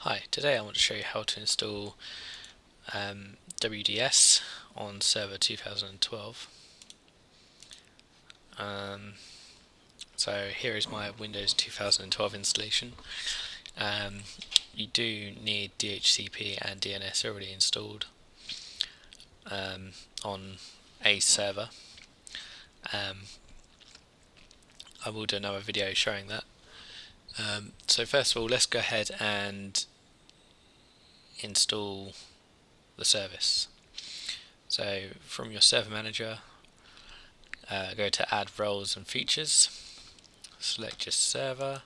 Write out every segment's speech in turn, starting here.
Hi, today I want to show you how to install WDS on Server 2012. So here is my Windows 2012 installation. You do need DHCP and DNS already installed on a server. I will do another video showing that. So first of all, let's go ahead and install the service. So from your server manager, go to add roles and features, select your server,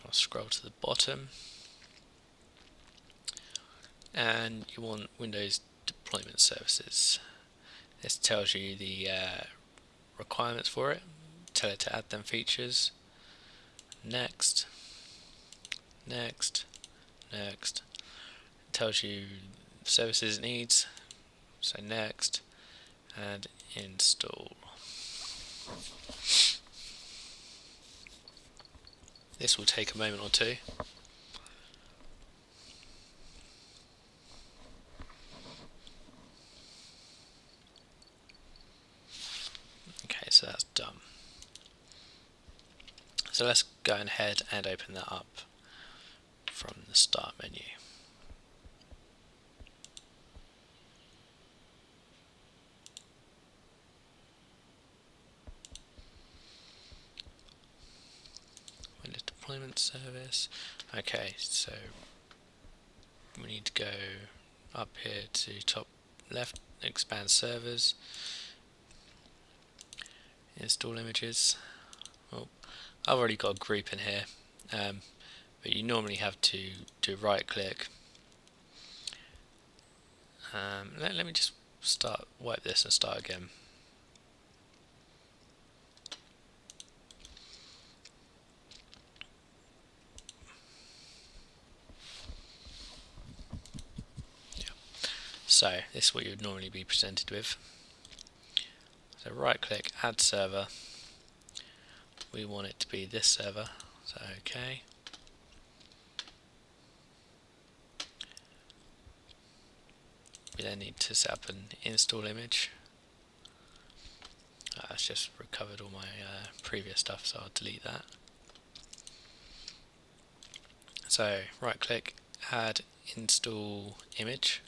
I'll scroll to the bottom, and you want Windows Deployment Services. This tells you the requirements for it. Tell it to add them features. Next, next, next. It tells you services it needs. So next, and install. This will take a moment or two. Okay, so that's done. So let's go ahead and open that up from the start menu. Windows Deployment Service. Okay, so we need to go up here to top left, expand servers, install images. Well, I've already got a group in here, but you normally have to do right click. Let me just wipe this and start again. So this is what you would normally be presented with. So right click, add server. We want it to be this server, so okay. We then need to set up an install image. That's just recovered all my previous stuff, so I'll delete that. So right click, add install image.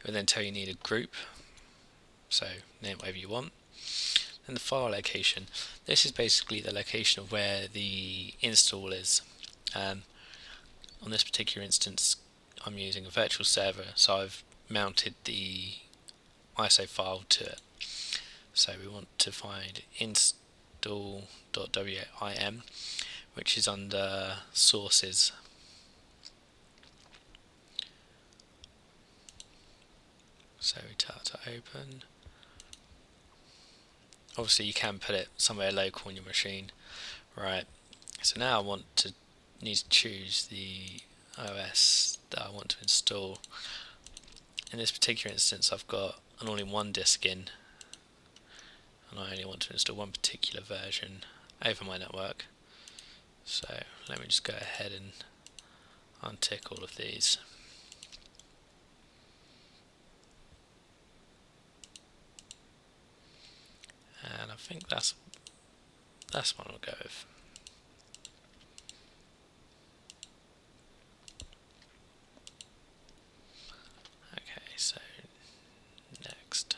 It will then tell you need a group, so name whatever you want. And the file location. This is basically the location of where the install is. On this particular instance, I'm using a virtual server, so I've mounted the ISO file to it. So we want to find install.wim, which is under sources. So we tap to open. Obviously you can put it somewhere local on your machine. Right, so now I need to choose the OS that I want to install. In this particular instance I've got an all-in-one disk in, and I only want to install one particular version over my network. So let me just go ahead and untick all of these. And I think that's one I'll go with. Okay, so next.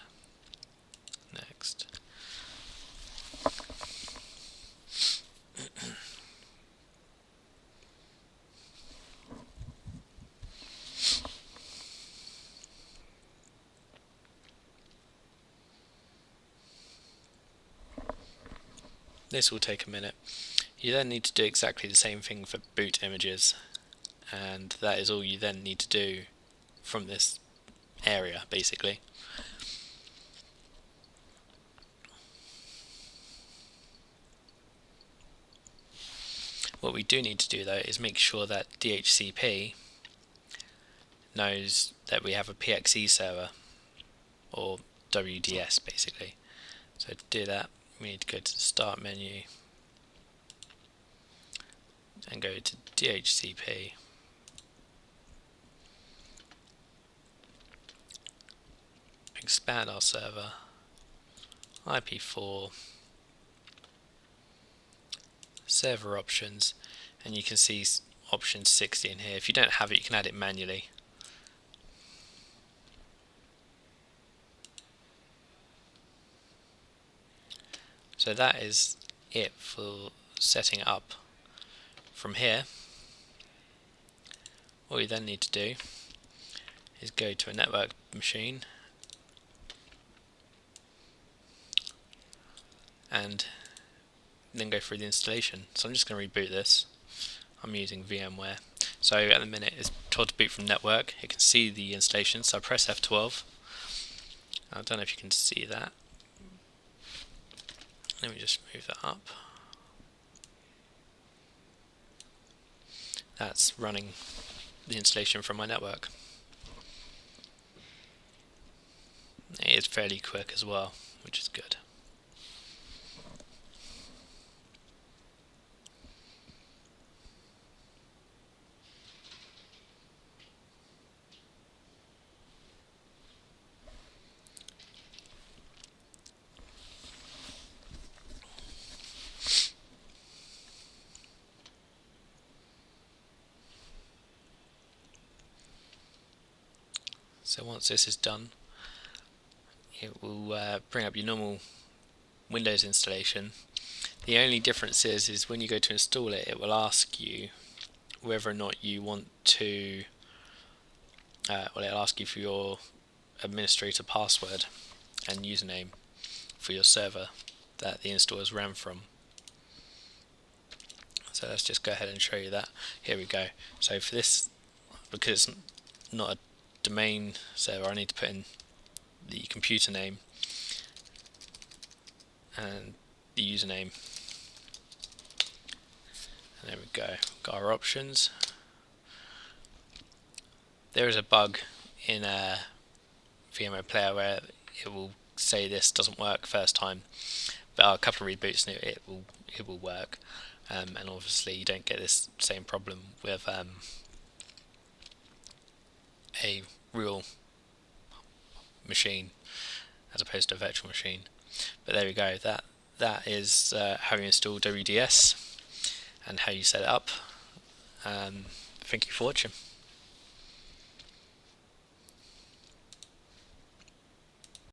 This will take a minute. You then need to do exactly the same thing for boot images, and that is all you then need to do from this area basically. What we do need to do though is make sure that DHCP knows that we have a PXE server. or WDS basically. So to do that, we need to go to the Start menu and go to DHCP. Expand our server, IP4, server options, and you can see option 60 in here. If you don't have it, you can add it manually. So that is it for setting it up. From here, what you then need to do is go to a network machine and then go through the installation. So I'm just going to reboot this. I'm using VMware. So at the minute it's told to boot from network. It can see the installation, so I press F12. I don't know if you can see that. Let me just move that up. That's running the installation from my network. It is fairly quick as well, which is good. So once this is done, it will bring up your normal Windows installation. The only difference is when you go to install it, it will ask you whether or not you want to, well, it'll ask you for your administrator password and username for your server that the install is ran from. So let's just go ahead and show you that. Here we go. So for this, because it's not a domain server, I need to put in the computer name and the username. And there we go. Got our options. There is a bug in a VMware Player where it will say this doesn't work first time, but a couple of reboots and it will work. And obviously you don't get this same problem with a real machine as opposed to a virtual machine. But there we go. That is how you install WDS and how you set it up. Thank you for watching.